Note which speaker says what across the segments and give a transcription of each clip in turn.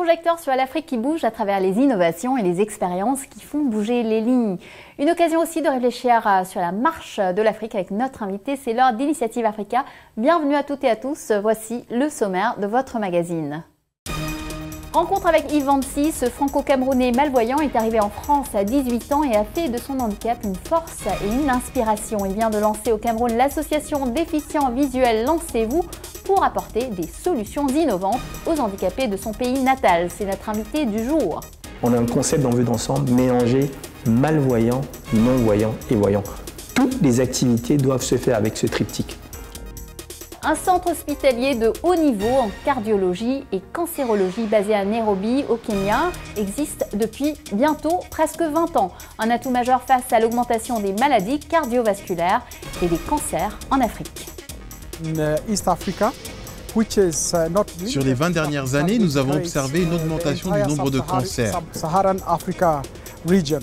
Speaker 1: projecteur sur l'Afrique qui bouge à travers les innovations et les expériences qui font bouger les lignes. Une occasion aussi de réfléchir sur la marche de l'Afrique avec notre invité, c'est l'heure d'Initiative Africa. Bienvenue à toutes et à tous, voici le sommaire de votre magazine. Rencontre avec Yves Vancy, ce franco-camerounais malvoyant est arrivé en France à 18 ans et a fait de son handicap une force et une inspiration. Il vient de lancer au Cameroun l'association Déficients Visuels Lancez-vous pour apporter des solutions innovantes aux handicapés de son pays natal. C'est notre invité du jour.
Speaker 2: On a un concept d'envie d'ensemble, mélanger malvoyants, non-voyants et voyants. Toutes les activités doivent se faire avec ce triptyque.
Speaker 1: Un centre hospitalier de haut niveau en cardiologie et cancérologie basé à Nairobi, au Kenya, existe depuis bientôt presque 20 ans. Un atout majeur face à l'augmentation des maladies cardiovasculaires et des cancers en Afrique.
Speaker 3: Sur les 20 dernières années, nous avons observé une augmentation du nombre de cancers.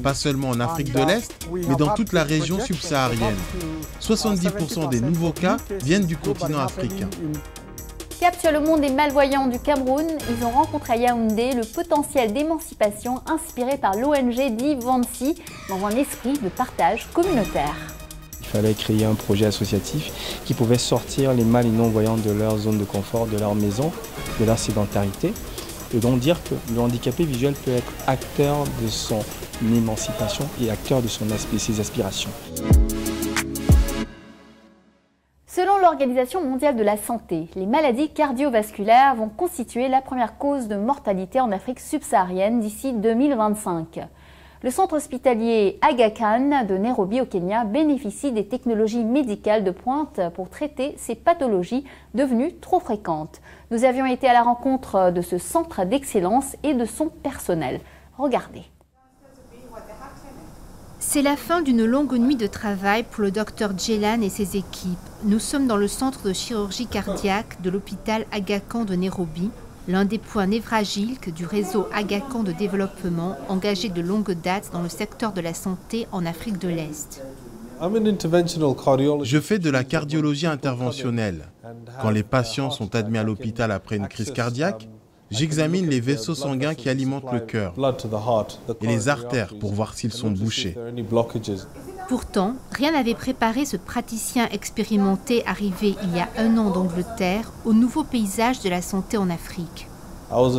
Speaker 3: Pas seulement en Afrique de l'Est, mais dans toute la région subsaharienne. 70% des nouveaux cas viennent du continent africain.
Speaker 1: Cap sur le monde des malvoyants du Cameroun, ils ont rencontré à Yaoundé le potentiel d'émancipation inspiré par l'ONG d'Yves Vancy dans un esprit de partage communautaire.
Speaker 2: Il fallait créer un projet associatif qui pouvait sortir les mal et non-voyants de leur zone de confort, de leur maison, de leur sédentarité. Et donc dire que le handicapé visuel peut être acteur de son émancipation et acteur de ses aspirations.
Speaker 1: Selon l'Organisation mondiale de la santé, les maladies cardiovasculaires vont constituer la première cause de mortalité en Afrique subsaharienne d'ici 2025. Le centre hospitalier Aga Khan de Nairobi au Kenya bénéficie des technologies médicales de pointe pour traiter ces pathologies devenues trop fréquentes. Nous avions été à la rencontre de ce centre d'excellence et de son personnel. Regardez.
Speaker 4: C'est la fin d'une longue nuit de travail pour le docteur Djelan et ses équipes. Nous sommes dans le centre de chirurgie cardiaque de l'hôpital Aga Khan de Nairobi, l'un des points névralgiques du réseau Aga Khan de développement engagé de longue date dans le secteur de la santé en Afrique de l'Est.
Speaker 3: Je fais de la cardiologie interventionnelle. Quand les patients sont admis à l'hôpital après une crise cardiaque, j'examine les vaisseaux sanguins qui alimentent le cœur et les artères pour voir s'ils sont bouchés.
Speaker 4: Pourtant, rien n'avait préparé ce praticien expérimenté arrivé il y a 1 an d'Angleterre au nouveau paysage de la santé en Afrique.
Speaker 3: Quand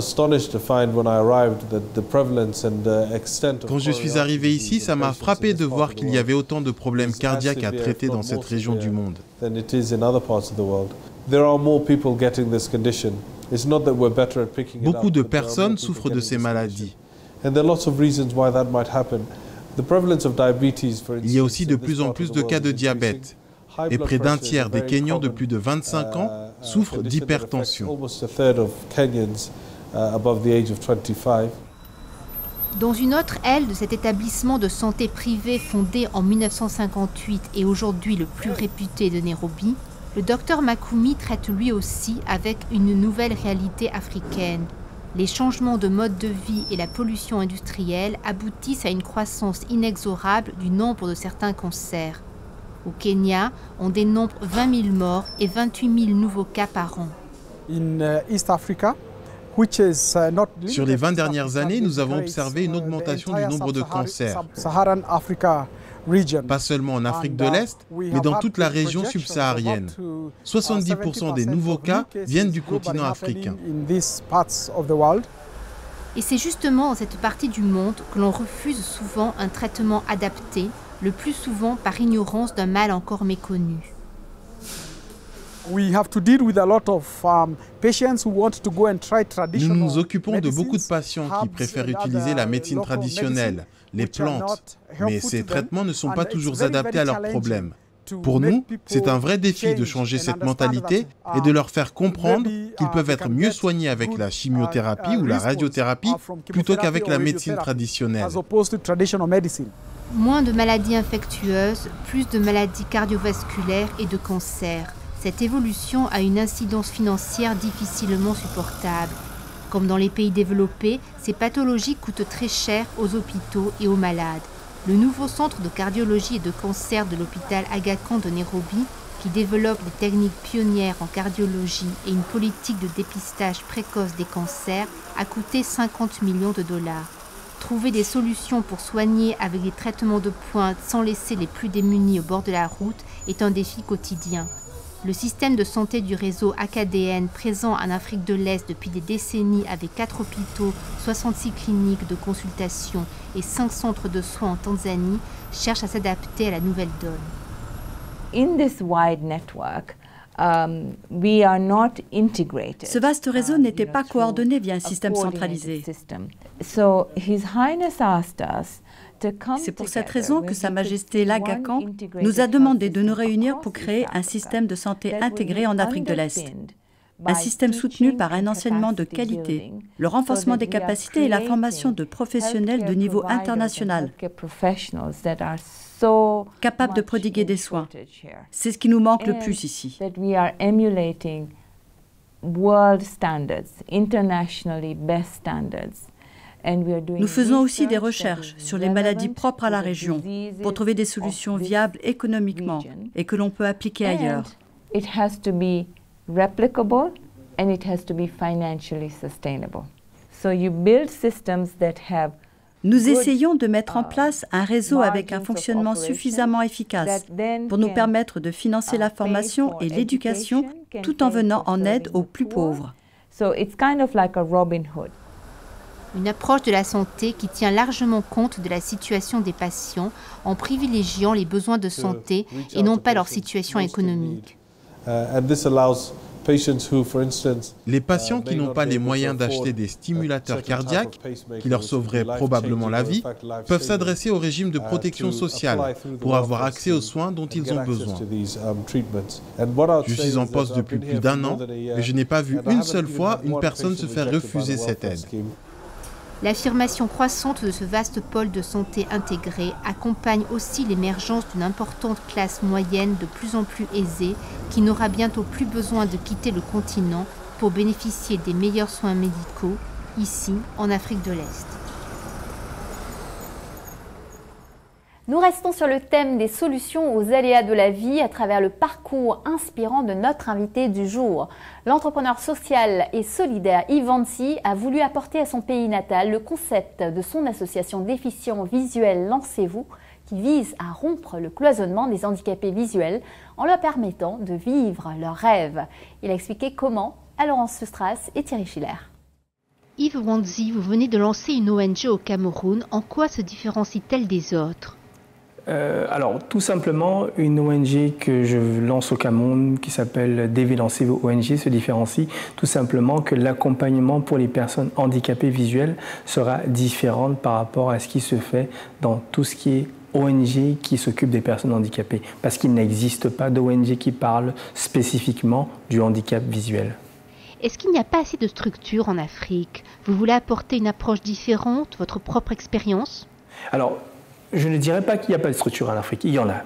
Speaker 3: je suis arrivé ici, ça m'a frappé de voir qu'il y avait autant de problèmes cardiaques à traiter dans cette région du monde. Beaucoup de personnes souffrent de ces maladies. Il y a aussi de plus en plus de cas de diabète. Et près d'un tiers des Kenyans de plus de 25 ans souffrent d'hypertension.
Speaker 4: Dans une autre aile de cet établissement de santé privé fondé en 1958 et aujourd'hui le plus réputé de Nairobi, le docteur Makumi traite lui aussi avec une nouvelle réalité africaine. Les changements de mode de vie et la pollution industrielle aboutissent à une croissance inexorable du nombre de certains cancers. Au Kenya, on dénombre 20 000 morts et 28 000 nouveaux cas par an.
Speaker 3: Sur les 20 dernières années, nous avons observé une augmentation du nombre de cancers. Pas seulement en Afrique de l'Est, mais dans toute la région subsaharienne. 70% des nouveaux cas viennent du continent africain.
Speaker 4: Et c'est justement dans cette partie du monde que l'on refuse souvent un traitement adapté, le plus souvent par ignorance d'un mal encore méconnu.
Speaker 3: Nous nous occupons de beaucoup de patients qui préfèrent utiliser la médecine traditionnelle, les plantes, mais ces traitements ne sont pas toujours adaptés à leurs problèmes. Pour nous, c'est un vrai défi de changer cette mentalité et de leur faire comprendre qu'ils peuvent être mieux soignés avec la chimiothérapie ou la radiothérapie plutôt qu'avec la médecine traditionnelle.
Speaker 4: Moins de maladies infectieuses, plus de maladies cardiovasculaires et de cancers. Cette évolution a une incidence financière difficilement supportable. Comme dans les pays développés, ces pathologies coûtent très cher aux hôpitaux et aux malades. Le nouveau centre de cardiologie et de cancer de l'hôpital Aga Khan de Nairobi qui développe des techniques pionnières en cardiologie et une politique de dépistage précoce des cancers, a coûté 50 millions de dollars. Trouver des solutions pour soigner avec des traitements de pointe sans laisser les plus démunis au bord de la route est un défi quotidien. Le système de santé du réseau AKDN, présent en Afrique de l'Est depuis des décennies avec 4 hôpitaux, 66 cliniques de consultation et 5 centres de soins en Tanzanie, cherche à s'adapter à la nouvelle donne.
Speaker 5: Ce vaste réseau n'était pas coordonné via un système centralisé. C'est pour cette raison que Sa Majesté l'Aga Khan nous a demandé de nous réunir pour créer un système de santé intégré en Afrique de l'Est. Un système soutenu par un enseignement de qualité, le renforcement des capacités et la formation de professionnels de niveau international, capables de prodiguer des soins. C'est ce qui nous manque le plus ici. Nous faisons aussi des recherches sur les maladies propres à la région pour trouver des solutions viables économiquement et que l'on peut appliquer ailleurs.
Speaker 6: Replicable and it has to be financially sustainable. So you build systems that have
Speaker 5: Nous essayons de mettre en place un réseau avec un fonctionnement suffisamment efficace pour nous permettre de financer la formation et l'éducation tout en venant en aide aux plus pauvres.
Speaker 6: So it's kind of like a Robin Hood.
Speaker 4: Une approche de la santé qui tient largement compte de la situation des patients en privilégiant les besoins de santé et non pas leur situation économique.
Speaker 3: Les patients qui n'ont pas les moyens d'acheter des stimulateurs cardiaques, qui leur sauveraient probablement la vie, peuvent s'adresser au régime de protection sociale pour avoir accès aux soins dont ils ont besoin. Je suis en poste depuis plus d'1 an et je n'ai pas vu une seule fois une personne se faire refuser cette aide.
Speaker 4: L'affirmation croissante de ce vaste pôle de santé intégré accompagne aussi l'émergence d'une importante classe moyenne de plus en plus aisée qui n'aura bientôt plus besoin de quitter le continent pour bénéficier des meilleurs soins médicaux, ici, en Afrique de l'Est.
Speaker 1: Nous restons sur le thème des solutions aux aléas de la vie à travers le parcours inspirant de notre invité du jour. L'entrepreneur social et solidaire Yves Vancy a voulu apporter à son pays natal le concept de son association déficients visuels Lancez-vous, qui vise à rompre le cloisonnement des handicapés visuels en leur permettant de vivre leurs rêves. Il a expliqué comment à Laurence Sustras et Thierry Schiller.
Speaker 4: Yves Vancy, vous venez de lancer une ONG au Cameroun. En quoi se différencie-t-elle des autres ?
Speaker 2: Alors, tout simplement, une ONG que je lance au Cameroun, qui s'appelle Devi Lancez-vous ONG, se différencie tout simplement que l'accompagnement pour les personnes handicapées visuelles sera différent par rapport à ce qui se fait dans tout ce qui est ONG qui s'occupe des personnes handicapées, parce qu'il n'existe pas d'ONG qui parle spécifiquement du handicap visuel.
Speaker 4: Est-ce qu'il n'y a pas assez de structures en Afrique ? Vous voulez apporter une approche différente, votre propre expérience ?
Speaker 2: Alors, je ne dirais pas qu'il n'y a pas de structure en Afrique, il y en a.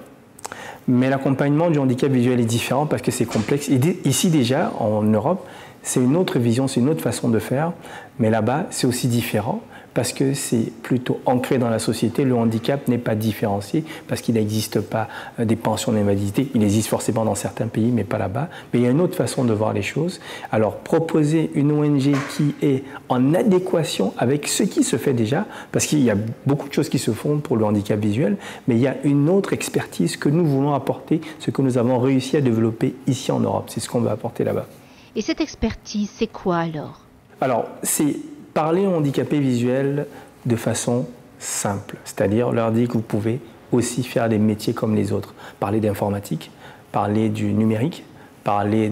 Speaker 2: Mais l'accompagnement du handicap visuel est différent parce que c'est complexe. Ici déjà, en Europe, c'est une autre vision, c'est une autre façon de faire. Mais là-bas, c'est aussi différent parce que c'est plutôt ancré dans la société. Le handicap n'est pas différencié parce qu'il n'existe pas des pensions d'invalidité. Il existe forcément dans certains pays, mais pas là-bas. Mais il y a une autre façon de voir les choses. Alors, proposer une ONG qui est en adéquation avec ce qui se fait déjà, parce qu'il y a beaucoup de choses qui se font pour le handicap visuel, mais il y a une autre expertise que nous voulons apporter, ce que nous avons réussi à développer ici en Europe. C'est ce qu'on veut apporter là-bas.
Speaker 4: Et cette expertise, c'est quoi alors ?
Speaker 2: Alors, c'est parler aux handicapés visuels de façon simple, c'est-à-dire leur dire que vous pouvez aussi faire des métiers comme les autres. Parler d'informatique, parler du numérique, parler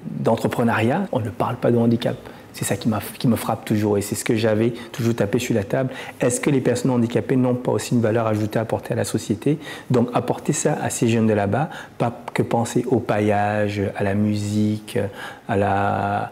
Speaker 2: d'entrepreneuriat. On ne parle pas de handicap. C'est ça qui me frappe toujours et c'est ce que j'avais toujours tapé sur la table. Est-ce que les personnes handicapées n'ont pas aussi une valeur ajoutée à apporter à la société ? Donc apporter ça à ces jeunes de là-bas, pas que penser au paillage, à la musique, à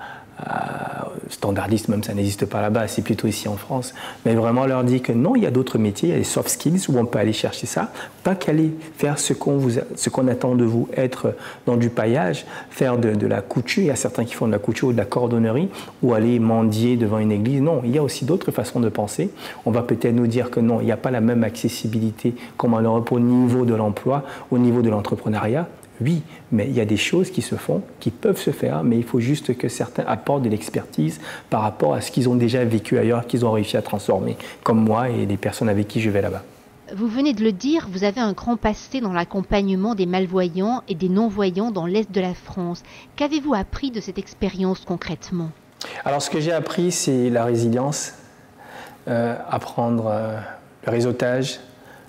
Speaker 2: standardiste, même ça n'existe pas là-bas, c'est plutôt ici en France, mais vraiment leur dire que non, il y a d'autres métiers, il y a des soft skills où on peut aller chercher ça, pas qu'aller faire ce qu'on attend de vous, être dans du paillage, faire de la couture, il y a certains qui font de la couture ou de la cordonnerie, ou aller mendier devant une église, non, il y a aussi d'autres façons de penser. On va peut-être nous dire que non, il n'y a pas la même accessibilité comme en Europe au niveau de l'emploi, au niveau de l'entrepreneuriat. Oui, mais il y a des choses qui se font, qui peuvent se faire, mais il faut juste que certains apportent de l'expertise par rapport à ce qu'ils ont déjà vécu ailleurs, qu'ils ont réussi à transformer, comme moi et les personnes avec qui je vais là-bas.
Speaker 4: Vous venez de le dire, vous avez un grand passé dans l'accompagnement des malvoyants et des non-voyants dans l'Est de la France. Qu'avez-vous appris de cette expérience concrètement?
Speaker 2: Alors, ce que j'ai appris, c'est la résilience, apprendre le réseautage,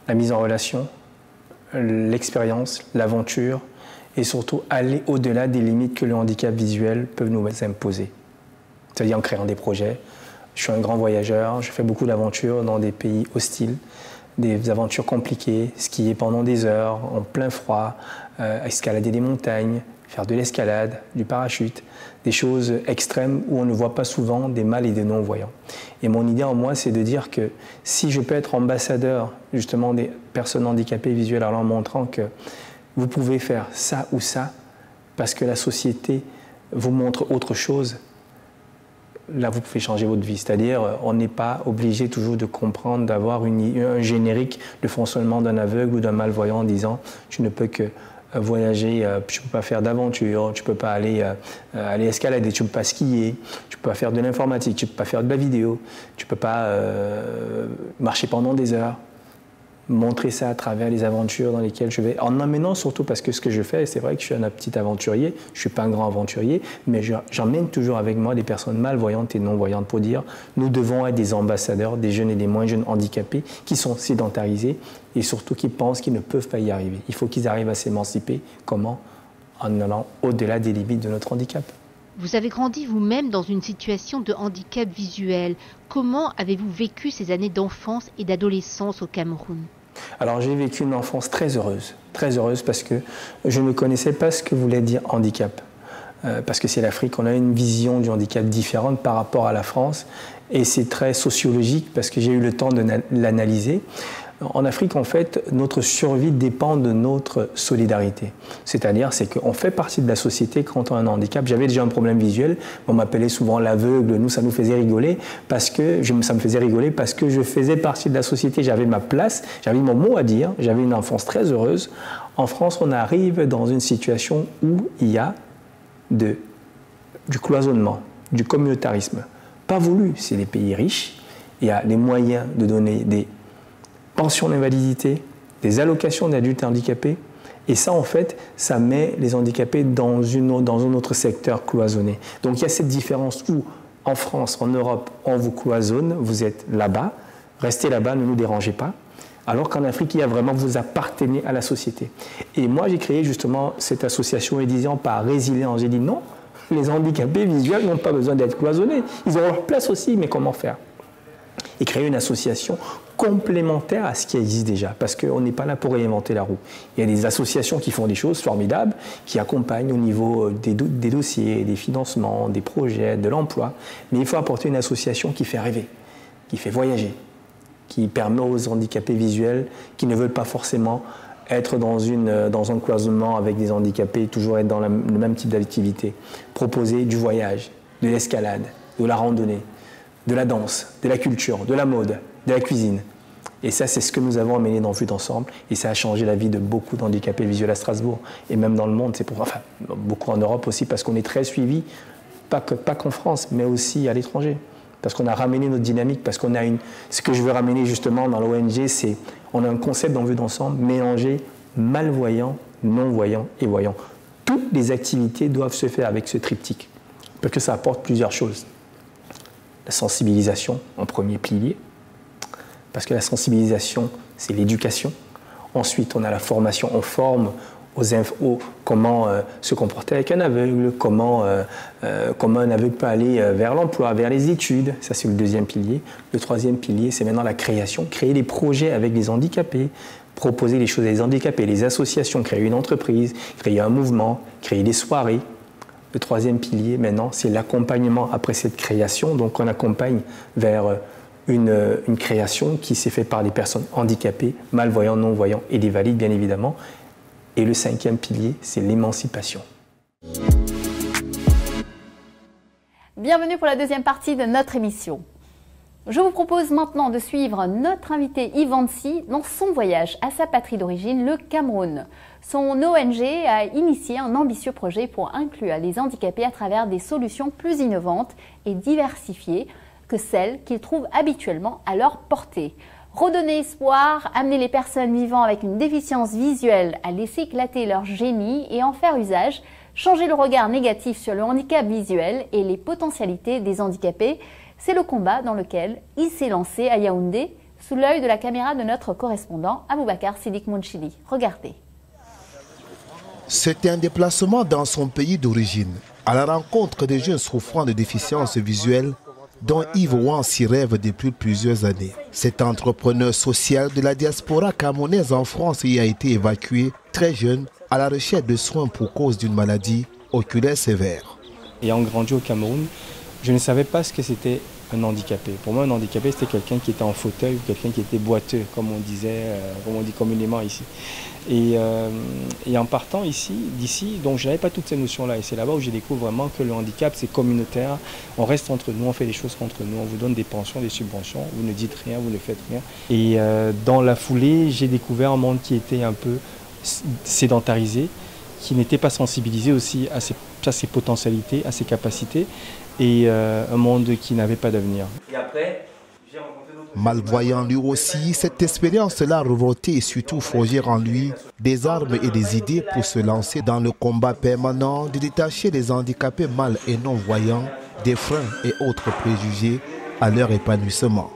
Speaker 2: la mise en relation, l'expérience, l'aventure, et surtout aller au-delà des limites que le handicap visuel peut nous imposer. C'est-à-dire en créant des projets. Je suis un grand voyageur, je fais beaucoup d'aventures dans des pays hostiles, des aventures compliquées, skier pendant des heures, en plein froid, escalader des montagnes, faire de l'escalade, du parachute, des choses extrêmes où on ne voit pas souvent des mal et des non-voyants. Et mon idée en moi, c'est de dire que si je peux être ambassadeur justement des personnes handicapées visuelles en leur montrant que vous pouvez faire ça ou ça, parce que la société vous montre autre chose, là vous pouvez changer votre vie. C'est-à-dire, on n'est pas obligé toujours de comprendre, d'avoir un générique de fonctionnement d'un aveugle ou d'un malvoyant en disant « tu ne peux que voyager, tu ne peux pas faire d'aventure, tu ne peux pas aller escalader, tu ne peux pas skier, tu ne peux pas faire de l'informatique, tu ne peux pas faire de la vidéo, tu ne peux pas marcher pendant des heures ». Montrer ça à travers les aventures dans lesquelles je vais, en emmenant surtout parce que ce que je fais, c'est vrai que je suis un petit aventurier, je ne suis pas un grand aventurier, mais j'emmène toujours avec moi des personnes malvoyantes et non-voyantes pour dire nous devons être des ambassadeurs, des jeunes et des moins jeunes handicapés qui sont sédentarisés et surtout qui pensent qu'ils ne peuvent pas y arriver. Il faut qu'ils arrivent à s'émanciper. Comment? En allant au-delà des limites de notre handicap.
Speaker 4: Vous avez grandi vous-même dans une situation de handicap visuel. Comment avez-vous vécu ces années d'enfance et d'adolescence au Cameroun?
Speaker 2: Alors j'ai vécu une enfance très heureuse parce que je ne connaissais pas ce que voulait dire handicap. Parce que c'est l'Afrique, on a une vision du handicap différente par rapport à la France et c'est très sociologique parce que j'ai eu le temps de l'analyser. En Afrique, en fait, notre survie dépend de notre solidarité. C'est-à-dire, c'est qu'on fait partie de la société quand on a un handicap. J'avais déjà un problème visuel, on m'appelait souvent l'aveugle, nous, ça nous faisait rigoler parce que je faisais partie de la société, j'avais ma place, j'avais mon mot à dire, j'avais une enfance très heureuse. En France, on arrive dans une situation où il y a du cloisonnement, du communautarisme. Pas voulu, c'est les pays riches, il y a les moyens de donner des pensions d'invalidité, des allocations d'adultes handicapés. Et ça, en fait, ça met les handicapés dans un autre secteur cloisonné. Donc il y a cette différence où, en France, en Europe, on vous cloisonne, vous êtes là-bas, restez là-bas, ne nous dérangez pas. Alors qu'en Afrique, il y a vraiment, vous appartenez à la société. Et moi, j'ai créé justement cette association disant par résilience. J'ai dit non, les handicapés visuels n'ont pas besoin d'être cloisonnés. Ils ont leur place aussi, mais comment faire? Et créer une association complémentaire à ce qui existe déjà, parce qu'on n'est pas là pour réinventer la roue. Il y a des associations qui font des choses formidables, qui accompagnent au niveau des dossiers, des financements, des projets, de l'emploi, mais il faut apporter une association qui fait rêver, qui fait voyager, qui permet aux handicapés visuels qui ne veulent pas forcément être dans un cloisonnement avec des handicapés, toujours être dans le même type d'activité, proposer du voyage, de l'escalade, de la randonnée, de la danse, de la culture, de la mode, de la cuisine. Et ça, c'est ce que nous avons amené dans Vue d'ensemble. Et ça a changé la vie de beaucoup d'handicapés visuels à Strasbourg. Et même dans le monde, beaucoup en Europe aussi, parce qu'on est très suivi, pas qu'en France, mais aussi à l'étranger. Parce qu'on a ramené notre dynamique, parce qu'on a ce que je veux ramener justement dans l'ONG, c'est on a un concept dans Vue d'ensemble, mélanger malvoyants, non-voyants et voyants. Toutes les activités doivent se faire avec ce triptyque, parce que ça apporte plusieurs choses. La sensibilisation en premier pilier, parce que la sensibilisation, c'est l'éducation. Ensuite, on a la formation, on forme comment se comporter avec un aveugle, comment un aveugle peut aller vers l'emploi, vers les études. Ça, c'est le deuxième pilier. Le troisième pilier, c'est maintenant la création, créer des projets avec les handicapés, proposer des choses à les handicapés, les associations, créer une entreprise, créer un mouvement, créer des soirées, Le troisième pilier, maintenant, c'est l'accompagnement après cette création. Donc, on accompagne vers une création qui s'est faite par des personnes handicapées, malvoyants, non-voyants et des valides, bien évidemment. Et le cinquième pilier, c'est l'émancipation.
Speaker 1: Bienvenue pour la deuxième partie de notre émission. Je vous propose maintenant de suivre notre invité Yves Ancy dans son voyage à sa patrie d'origine, le Cameroun. Son ONG a initié un ambitieux projet pour inclure les handicapés à travers des solutions plus innovantes et diversifiées que celles qu'ils trouvent habituellement à leur portée. Redonner espoir, amener les personnes vivant avec une déficience visuelle à laisser éclater leur génie et en faire usage, changer le regard négatif sur le handicap visuel et les potentialités des handicapés, c'est le combat dans lequel il s'est lancé à Yaoundé, sous l'œil de la caméra de notre correspondant Aboubacar Sidik Mounchili. Regardez.
Speaker 7: C'était un déplacement dans son pays d'origine, à la rencontre des jeunes souffrant de déficience visuelle dont Yves Ancy rêve depuis plusieurs années. Cet entrepreneur social de la diaspora camerounaise en France y a été évacué très jeune à la recherche de soins pour cause d'une maladie oculaire sévère.
Speaker 2: Ayant grandi au Cameroun, je ne savais pas ce que c'était un handicapé. Pour moi, un handicapé, c'était quelqu'un qui était en fauteuil ou quelqu'un qui était boiteux, comme on disait, comme on dit communément ici. Et en partant d'ici, donc je n'avais pas toutes ces notions-là. Et c'est là-bas où je découvre vraiment que le handicap, c'est communautaire. On reste entre nous, on fait les choses entre nous, on vous donne des pensions, des subventions, vous ne dites rien, vous ne faites rien. Et dans la foulée, j'ai découvert un monde qui était un peu sédentarisé, qui n'était pas sensibilisé aussi à ses potentialités, à ses capacités, et un monde qui n'avait pas d'avenir.
Speaker 7: Malvoyant lui aussi, cette expérience-là a revolté et surtout forgé en lui des armes et des idées pour se lancer dans le combat permanent de détacher les handicapés mal et non-voyants des freins et autres préjugés à leur épanouissement.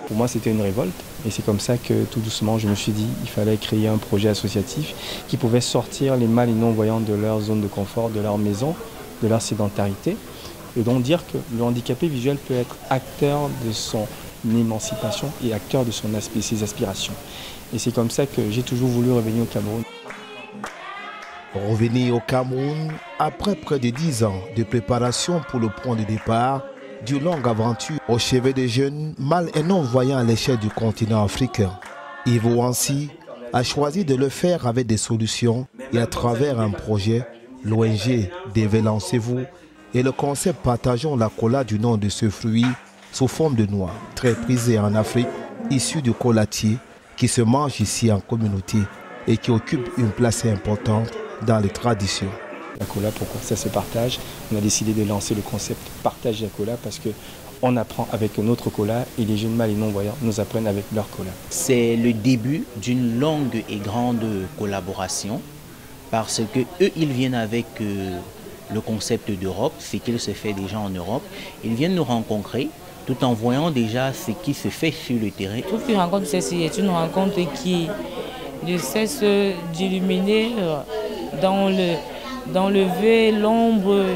Speaker 2: Pour moi, c'était une révolte et c'est comme ça que tout doucement, je me suis dit qu'il fallait créer un projet associatif qui pouvait sortir les mal et non-voyants de leur zone de confort, de leur maison, de leur sédentarité. Et donc dire que le handicapé visuel peut être acteur de son émancipation et acteur de ses aspirations. Et c'est comme ça que j'ai toujours voulu revenir au Cameroun.
Speaker 7: Revenir au Cameroun après près de 10 ans de préparation pour le point de départ d'une longue aventure au chevet des jeunes mal et non-voyants à l'échelle du continent africain. Yves Ancy a choisi de le faire avec des solutions et à travers un projet, l'ONG Dévélancez-vous et le concept Partageons la cola du nom de ce fruit sous forme de noix, très prisé en Afrique, issu du colatier qui se mange ici en communauté et qui occupe une place importante dans les traditions.
Speaker 2: La cola, pourquoi ça se partage? On a décidé de lancer le concept Partage la cola parce qu'on apprend avec notre cola et les jeunes mal et non-voyants nous apprennent avec leur cola.
Speaker 8: C'est le début d'une longue et grande collaboration parce que eux, ils viennent avec le concept d'Europe, ce qu'il se fait déjà en Europe. Ils viennent nous rencontrer tout en voyant déjà ce qui se fait sur le terrain.
Speaker 9: Je trouve qu'une rencontre celle-ci est une rencontre qui ne cesse d'illuminer, d'enlever l'ombre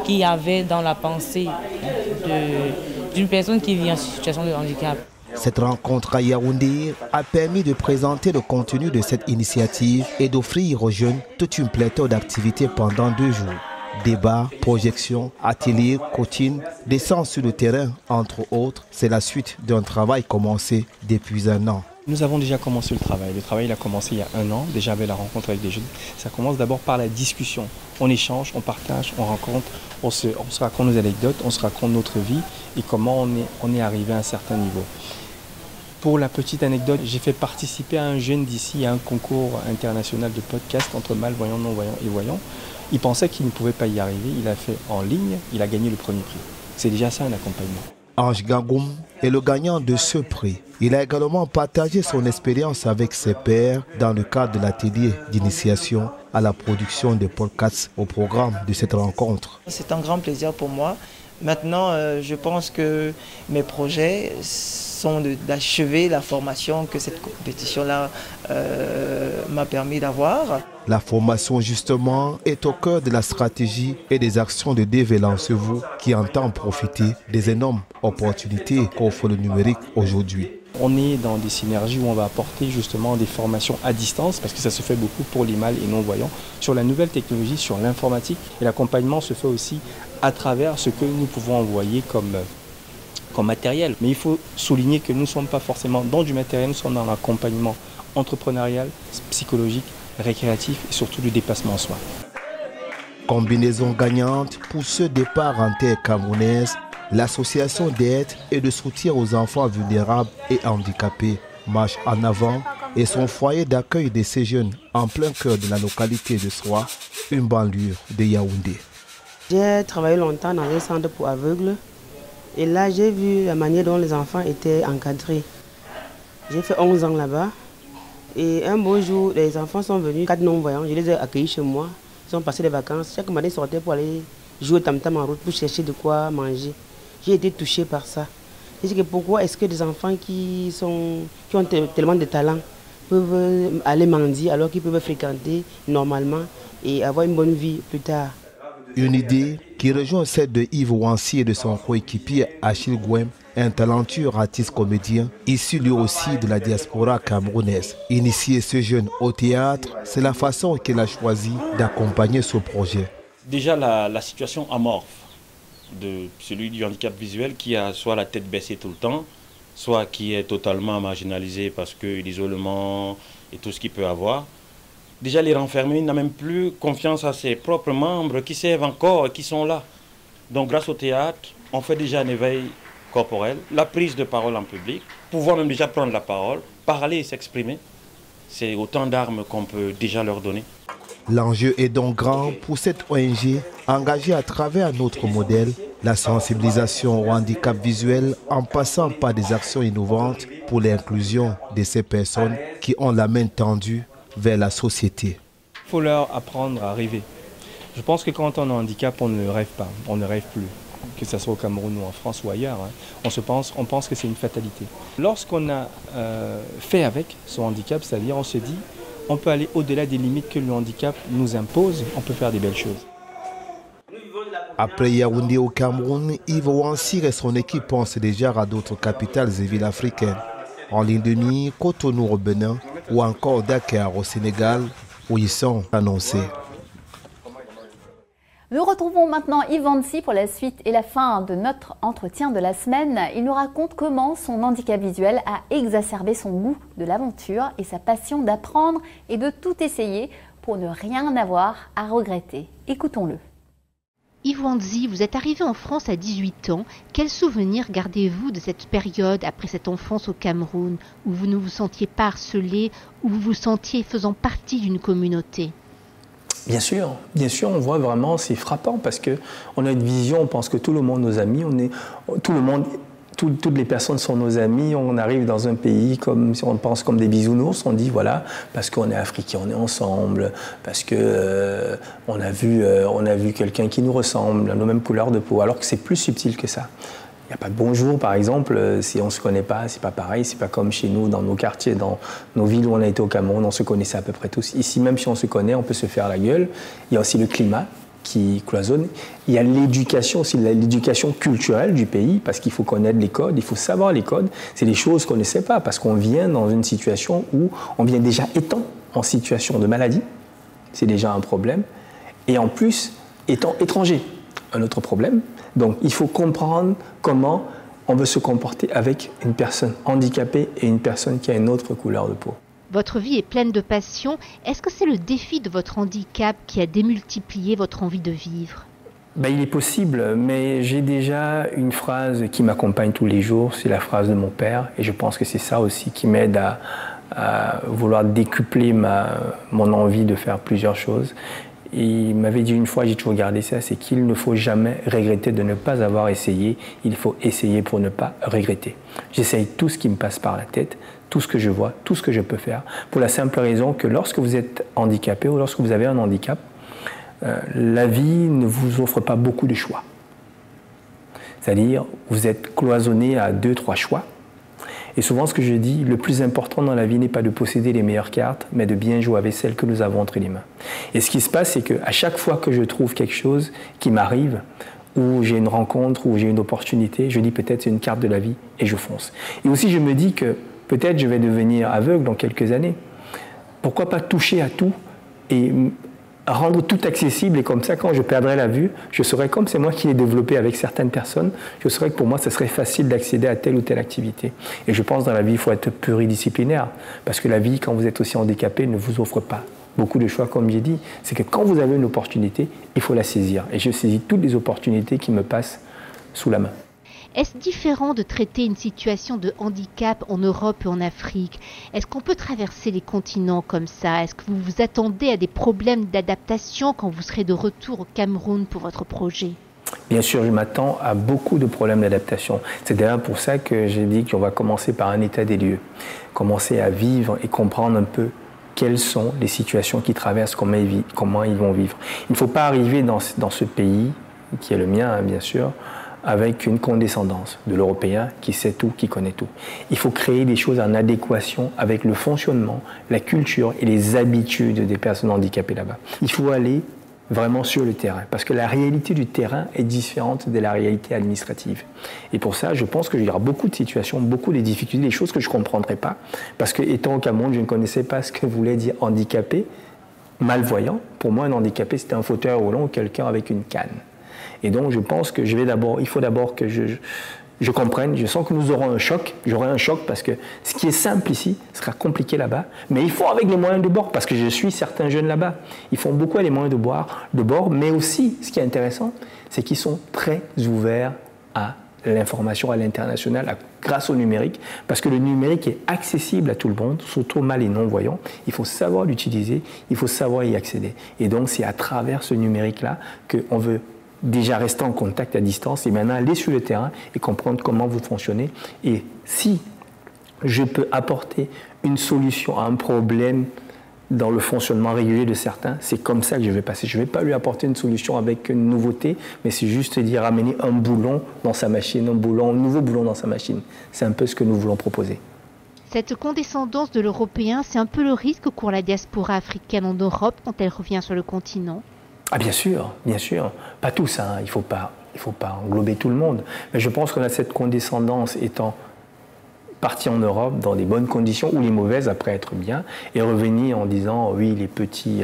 Speaker 9: qu'il y avait dans la pensée d'une personne qui vit en situation de handicap.
Speaker 7: Cette rencontre à Yaoundé a permis de présenter le contenu de cette initiative et d'offrir aux jeunes toute une pléthore d'activités pendant 2 jours. Débats, projections, ateliers, coaching, descente sur le terrain, entre autres. C'est la suite d'un travail commencé depuis 1 an.
Speaker 2: Nous avons déjà commencé le travail. Le travail il a commencé il y a 1 an, déjà avec la rencontre avec des jeunes. Ça commence d'abord par la discussion. On échange, on partage, on rencontre, on se raconte nos anecdotes, on se raconte notre vie et comment on est arrivé à un certain niveau. Pour la petite anecdote, j'ai fait participer à un jeune d'ici à un concours international de podcast entre malvoyants, non-voyants et voyants. Il pensait qu'il ne pouvait pas y arriver, il a fait en ligne, il a gagné le premier prix. C'est déjà ça un accompagnement.
Speaker 7: Ange Gangoum est le gagnant de ce prix. Il a également partagé son expérience avec ses pairs dans le cadre de l'atelier d'initiation à la production des podcasts au programme de cette rencontre.
Speaker 10: C'est un grand plaisir pour moi. Maintenant, je pense que mes projets sont d'achever la formation que cette compétition-là m'a permis d'avoir.
Speaker 7: La formation, justement, est au cœur de la stratégie et des actions de Dévélancez-vous qui entend profiter des énormes opportunités qu'offre le numérique aujourd'hui.
Speaker 2: On est dans des synergies où on va apporter justement des formations à distance, parce que ça se fait beaucoup pour les mâles et non-voyants, sur la nouvelle technologie, sur l'informatique. Et l'accompagnement se fait aussi à travers ce que nous pouvons envoyer comme matériel. Mais il faut souligner que nous ne sommes pas forcément dans du matériel, nous sommes dans l'accompagnement entrepreneurial, psychologique, récréatif et surtout du dépassement en soi.
Speaker 7: Combinaison gagnante pour ce départ en terre camerounaise, l'association d'aide et de soutien aux enfants vulnérables et handicapés marche en avant et son foyer d'accueil de ces jeunes en plein cœur de la localité de Soa, une banlieue de Yaoundé.
Speaker 11: J'ai travaillé longtemps dans un centre pour aveugles et là j'ai vu la manière dont les enfants étaient encadrés. J'ai fait 11 ans là-bas et un beau jour, les enfants sont venus, 4 non-voyants, je les ai accueillis chez moi. Ils ont passé des vacances. Chaque matin, ils sortaient pour aller jouer tam-tam en route pour chercher de quoi manger. J'ai été touchée par ça. Je dis que pourquoi est-ce que des enfants qui ont tellement de talent peuvent aller mendier alors qu'ils peuvent fréquenter normalement et avoir une bonne vie plus tard.
Speaker 7: Une idée qui rejoint celle de Yves Wansi et de son coéquipier Achille Gouem, un talentueux artiste comédien issu lui aussi de la diaspora camerounaise. Initier ce jeune au théâtre, c'est la façon qu'il a choisi d'accompagner ce projet.
Speaker 12: Déjà la situation amorphe de celui du handicap visuel qui a soit la tête baissée tout le temps, soit qui est totalement marginalisé parce que l'isolement et tout ce qu'il peut avoir. Déjà les renfermés n'a même plus confiance à ses propres membres qui servent encore et qui sont là. Donc grâce au théâtre, on fait déjà un éveil corporel, la prise de parole en public, pouvoir même déjà prendre la parole, parler et s'exprimer. C'est autant d'armes qu'on peut déjà leur donner.
Speaker 7: L'enjeu est donc grand pour cette ONG engagée à travers notre modèle, la sensibilisation au handicap visuel en passant par des actions innovantes pour l'inclusion de ces personnes qui ont la main tendue vers la société.
Speaker 2: Il faut leur apprendre à rêver. Je pense que quand on a un handicap, on ne rêve pas, on ne rêve plus. Que ce soit au Cameroun ou en France ou ailleurs, on pense que c'est une fatalité. Lorsqu'on a fait avec son handicap, c'est-à-dire on se dit, on peut aller au-delà des limites que le handicap nous impose, on peut faire des belles choses.
Speaker 7: Après Yaoundé au Cameroun, Yves Wansi et son équipe pensent déjà à d'autres capitales et villes africaines. En ligne de mire, Cotonou au Bénin ou encore Dakar au Sénégal, où ils sont annoncés.
Speaker 1: Nous retrouvons maintenant Yves Wansi pour la suite et la fin de notre entretien de la semaine. Il nous raconte comment son handicap visuel a exacerbé son goût de l'aventure et sa passion d'apprendre et de tout essayer pour ne rien avoir à regretter. Écoutons-le.
Speaker 4: Yves Wansi, vous êtes arrivé en France à 18 ans. Quels souvenirs gardez-vous de cette période après cette enfance au Cameroun, où vous ne vous sentiez pas harcelé, où vous vous sentiez faisant partie d'une communauté?
Speaker 13: Bien sûr, on voit vraiment, c'est frappant parce qu'on a une vision, on pense que tout le monde, nos amis, toutes les personnes sont nos amis, on arrive dans un pays comme si on pense comme des bisounours, on dit voilà, parce qu'on est africain, on est ensemble, parce que on a vu quelqu'un qui nous ressemble, nos mêmes couleurs de peau, alors que c'est plus subtil que ça. Il n'y a pas de bonjour, par exemple, si on ne se connaît pas, c'est pas pareil, c'est pas comme chez nous, dans nos quartiers, dans nos villes où on a été au Cameroun, on se connaissait à peu près tous. Ici, même si on se connaît, on peut se faire la gueule. Il y a aussi le climat qui cloisonne. Il y a l'éducation, aussi l'éducation culturelle du pays, parce qu'il faut connaître les codes, il faut savoir les codes. C'est des choses qu'on ne sait pas, parce qu'on vient dans une situation où on vient déjà étant en situation de maladie, c'est déjà un problème, et en plus, étant étranger, un autre problème. Donc il faut comprendre comment on veut se comporter avec une personne handicapée et une personne qui a une autre couleur de peau.
Speaker 4: Votre vie est pleine de passion. Est-ce que c'est le défi de votre handicap qui a démultiplié votre envie de vivre?
Speaker 13: Il est possible, mais j'ai déjà une phrase qui m'accompagne tous les jours, c'est la phrase de mon père, et je pense que c'est ça aussi qui m'aide à vouloir décupler mon envie de faire plusieurs choses. Il m'avait dit une fois, j'ai toujours gardé ça, c'est qu'il ne faut jamais regretter de ne pas avoir essayé, il faut essayer pour ne pas regretter. J'essaye tout ce qui me passe par la tête, tout ce que je vois, tout ce que je peux faire, pour la simple raison que lorsque vous êtes handicapé ou lorsque vous avez un handicap, la vie ne vous offre pas beaucoup de choix. C'est-à-dire, vous êtes cloisonné à 2-3 choix. Et souvent, ce que je dis, le plus important dans la vie n'est pas de posséder les meilleures cartes, mais de bien jouer avec celles que nous avons entre les mains. Et ce qui se passe, c'est qu'à chaque fois que je trouve quelque chose qui m'arrive, où j'ai une rencontre, où j'ai une opportunité, je dis peut-être c'est une carte de la vie et je fonce. Et aussi je me dis que peut-être je vais devenir aveugle dans quelques années. Pourquoi pas toucher à tout et rendre tout accessible, et comme ça quand je perdrai la vue, je saurai, comme c'est moi qui l'ai développé avec certaines personnes, je saurai que pour moi ce serait facile d'accéder à telle ou telle activité. Et je pense dans la vie il faut être pluridisciplinaire, parce que la vie quand vous êtes aussi handicapé ne vous offre pas beaucoup de choix, comme j'ai dit. C'est que quand vous avez une opportunité, il faut la saisir. Et je saisis toutes les opportunités qui me passent sous la main.
Speaker 4: Est-ce différent de traiter une situation de handicap en Europe et en Afrique? Est-ce qu'on peut traverser les continents comme ça? Est-ce que vous vous attendez à des problèmes d'adaptation quand vous serez de retour au Cameroun pour votre projet?
Speaker 13: Bien sûr, je m'attends à beaucoup de problèmes d'adaptation. C'est d'ailleurs pour ça que j'ai dit qu'on va commencer par un état des lieux. Commencer à vivre et comprendre un peu quelles sont les situations qu'ils traversent, comment ils vont vivre. Il ne faut pas arriver dans ce pays, qui est le mien, hein, bien sûr, avec une condescendance de l'Européen qui sait tout, qui connaît tout. Il faut créer des choses en adéquation avec le fonctionnement, la culture et les habitudes des personnes handicapées là-bas. Il faut aller vraiment sur le terrain, parce que la réalité du terrain est différente de la réalité administrative. Et pour ça, je pense qu'il y aura beaucoup de situations, beaucoup de difficultés, des choses que je ne comprendrai pas, parce que étant au Cameroun, je ne connaissais pas ce que voulait dire handicapé, malvoyant. Pour moi, un handicapé, c'était un fauteuil roulant ou quelqu'un avec une canne. Et donc, je pense que il faut d'abord que je comprenne. Je sens que nous aurons un choc. J'aurai un choc parce que ce qui est simple ici sera compliqué là-bas. Mais ils font avec les moyens de bord, parce que je suis certains jeunes là-bas. Ils font beaucoup avec les moyens de bord. Mais aussi, ce qui est intéressant, c'est qu'ils sont très ouverts à l'information à l'international grâce au numérique, parce que le numérique est accessible à tout le monde, surtout mal et non-voyants. Il faut savoir l'utiliser, il faut savoir y accéder. Et donc, c'est à travers ce numérique-là qu'on veut déjà rester en contact à distance et maintenant aller sur le terrain et comprendre comment vous fonctionnez. Et si je peux apporter une solution à un problème dans le fonctionnement régulier de certains, c'est comme ça que je vais passer. Je ne vais pas lui apporter une solution avec une nouveauté, mais c'est juste dire amener un boulon dans sa machine, un nouveau boulon dans sa machine. C'est un peu ce que nous voulons proposer.
Speaker 4: Cette condescendance de l'Européen, c'est un peu le risque que court la diaspora africaine en Europe quand elle revient sur le continent?
Speaker 13: Ah bien sûr, pas tous, hein. Il ne faut pas englober tout le monde. Mais je pense qu'on a cette condescendance étant parti en Europe dans des bonnes conditions, ou les mauvaises après être bien, et revenir en disant oui, les petits,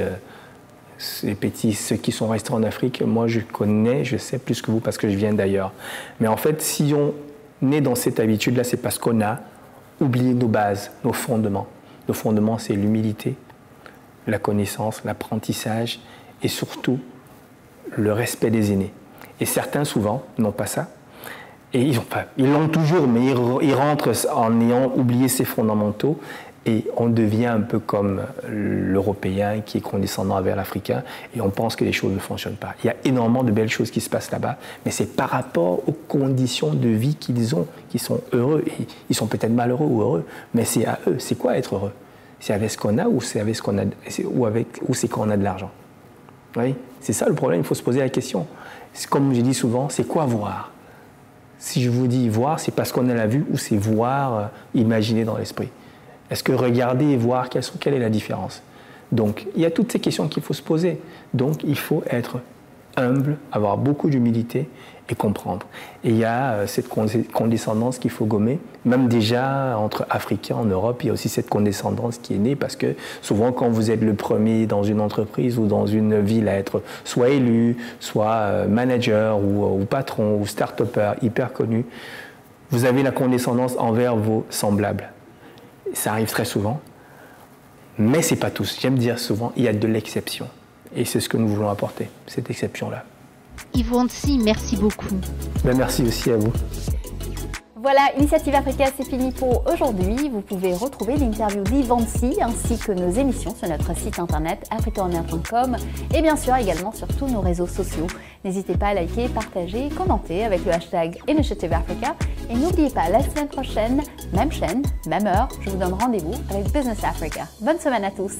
Speaker 13: ceux qui sont restés en Afrique, moi je sais plus que vous parce que je viens d'ailleurs. Mais en fait, si on est dans cette habitude-là, c'est parce qu'on a oublié nos bases, nos fondements. Nos fondements, c'est l'humilité, la connaissance, l'apprentissage, et surtout le respect des aînés. Et certains, souvent, n'ont pas ça. Et ils l'ont toujours, mais ils rentrent en ayant oublié ses fondamentaux, et on devient un peu comme l'Européen qui est condescendant envers l'Africain, et on pense que les choses ne fonctionnent pas. Il y a énormément de belles choses qui se passent là-bas, mais c'est par rapport aux conditions de vie qu'ils ont, qui sont heureux. Et ils sont peut-être malheureux ou heureux, mais c'est à eux. C'est quoi être heureux? C'est avec ce qu'on a, ou c'est avec ce qu'on a, ou c'est quand on a de l'argent? Oui, c'est ça le problème, il faut se poser la question. Comme je dis souvent, c'est quoi voir? Si je vous dis voir, c'est parce qu'on a la vue, ou c'est voir, imaginer dans l'esprit? Est-ce que regarder et voir, quelle est la différence? Donc, il y a toutes ces questions qu'il faut se poser. Donc, il faut être humble, avoir beaucoup d'humilité et comprendre. Et il y a cette condescendance qu'il faut gommer. Même déjà, entre Africains en Europe, il y a aussi cette condescendance qui est née parce que souvent, quand vous êtes le premier dans une entreprise ou dans une ville à être soit élu, soit manager ou patron ou start-upper hyper connu, vous avez la condescendance envers vos semblables. Ça arrive très souvent, mais ce n'est pas tous. J'aime dire souvent, il y a de l'exception. Et c'est ce que nous voulons apporter, cette exception-là.
Speaker 4: Yves Wansi, merci beaucoup.
Speaker 13: Merci aussi à vous.
Speaker 1: Voilà, Initiative Africa, c'est fini pour aujourd'hui. Vous pouvez retrouver l'interview d'Yves Wansi ainsi que nos émissions sur notre site internet africaonair.com et bien sûr également sur tous nos réseaux sociaux. N'hésitez pas à liker, partager, commenter avec le hashtag Initiative Africa. Et n'oubliez pas, la semaine prochaine, même chaîne, même heure, je vous donne rendez-vous avec Business Africa. Bonne semaine à tous.